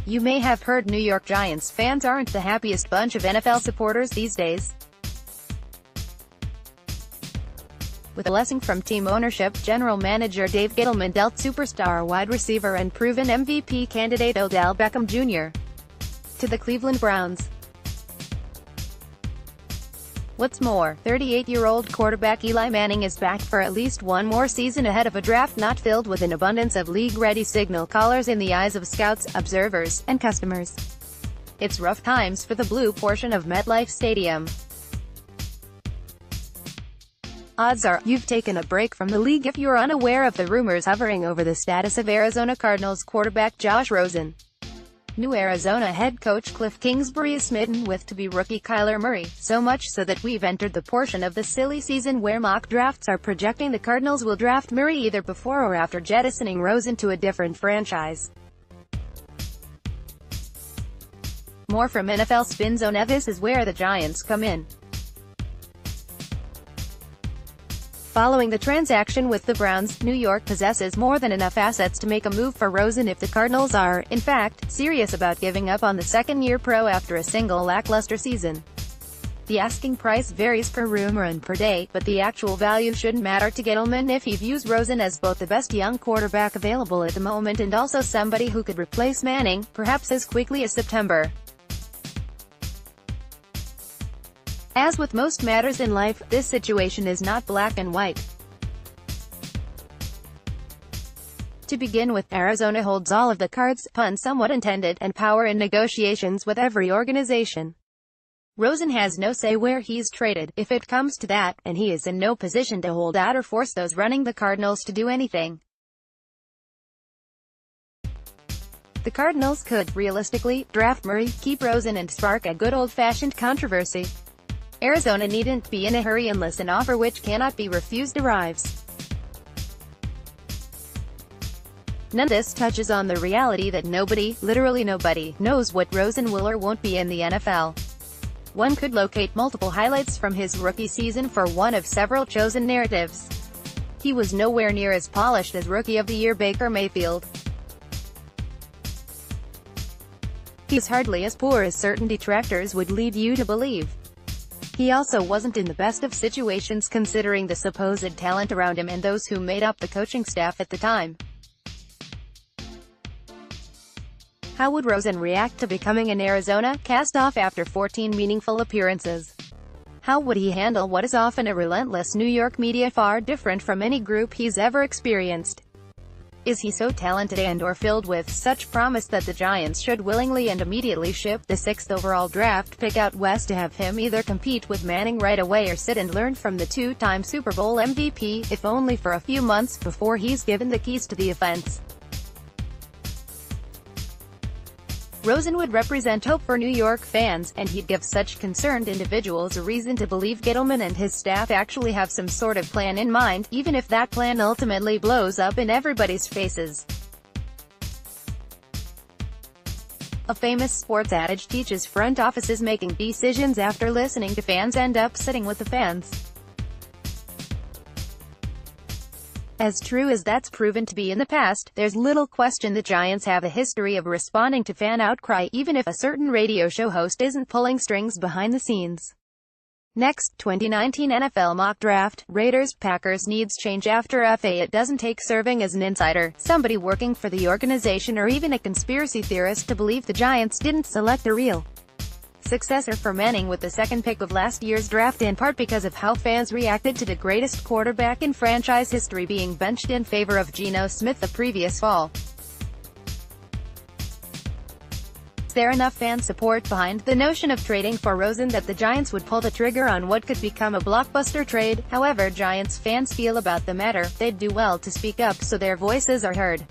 You may have heard New York Giants fans aren't the happiest bunch of NFL supporters these days. With a blessing from team ownership, general manager Dave Gettleman dealt superstar wide receiver and proven MVP candidate Odell Beckham Jr. to the Cleveland Browns. What's more, 38-year-old quarterback Eli Manning is back for at least one more season ahead of a draft not filled with an abundance of league-ready signal callers in the eyes of scouts, observers, and customers. It's rough times for the blue portion of MetLife Stadium. Odds are, you've taken a break from the league if you're unaware of the rumors hovering over the status of Arizona Cardinals quarterback Josh Rosen. New Arizona head coach Cliff Kingsbury is smitten with to-be rookie Kyler Murray, so much so that we've entered the portion of the silly season where mock drafts are projecting the Cardinals will draft Murray either before or after jettisoning Rosen to a different franchise. More from NFL Spin Zone. This is where the Giants come in. Following the transaction with the Browns, New York possesses more than enough assets to make a move for Rosen if the Cardinals are, in fact, serious about giving up on the second-year pro after a single lackluster season. The asking price varies per rumor and per day, but the actual value shouldn't matter to Gettleman if he views Rosen as both the best young quarterback available at the moment and also somebody who could replace Manning, perhaps as quickly as September. As with most matters in life, this situation is not black and white. To begin with, Arizona holds all of the cards, pun somewhat intended, and power in negotiations with every organization. Rosen has no say where he's traded, if it comes to that, and he is in no position to hold out or force those running the Cardinals to do anything. The Cardinals could, realistically, draft Murray, keep Rosen and spark a good old-fashioned controversy. Arizona needn't be in a hurry unless an offer which cannot be refused arrives. None of this touches on the reality that nobody, literally nobody, knows what Rosen will or won't be in the NFL. One could locate multiple highlights from his rookie season for one of several chosen narratives. He was nowhere near as polished as Rookie of the Year Baker Mayfield. He's hardly as poor as certain detractors would lead you to believe. He also wasn't in the best of situations considering the supposed talent around him and those who made up the coaching staff at the time. How would Rosen react to becoming an Arizona cast-off after 14 meaningful appearances? How would he handle what is often a relentless New York media far different from any group he's ever experienced? Is he so talented and/or filled with such promise that the Giants should willingly and immediately ship the 6th overall draft pick out west to have him either compete with Manning right away or sit and learn from the two-time Super Bowl MVP, if only for a few months before he's given the keys to the offense? Rosen would represent hope for New York fans, and he'd give such concerned individuals a reason to believe Gettleman and his staff actually have some sort of plan in mind, even if that plan ultimately blows up in everybody's faces. A famous sports adage teaches front offices making decisions after listening to fans end up sitting with the fans. As true as that's proven to be in the past, there's little question the Giants have a history of responding to fan outcry, even if a certain radio show host isn't pulling strings behind the scenes. Next, 2019 NFL Mock Draft, Raiders-Packers needs change after FA. It doesn't take serving as an insider, somebody working for the organization or even a conspiracy theorist to believe the Giants didn't select a real successor for Manning with the second pick of last year's draft, in part because of how fans reacted to the greatest quarterback in franchise history being benched in favor of Geno Smith the previous fall. Is there enough fan support behind the notion of trading for Rosen that the Giants would pull the trigger on what could become a blockbuster trade? However Giants fans feel about the matter, they'd do well to speak up so their voices are heard.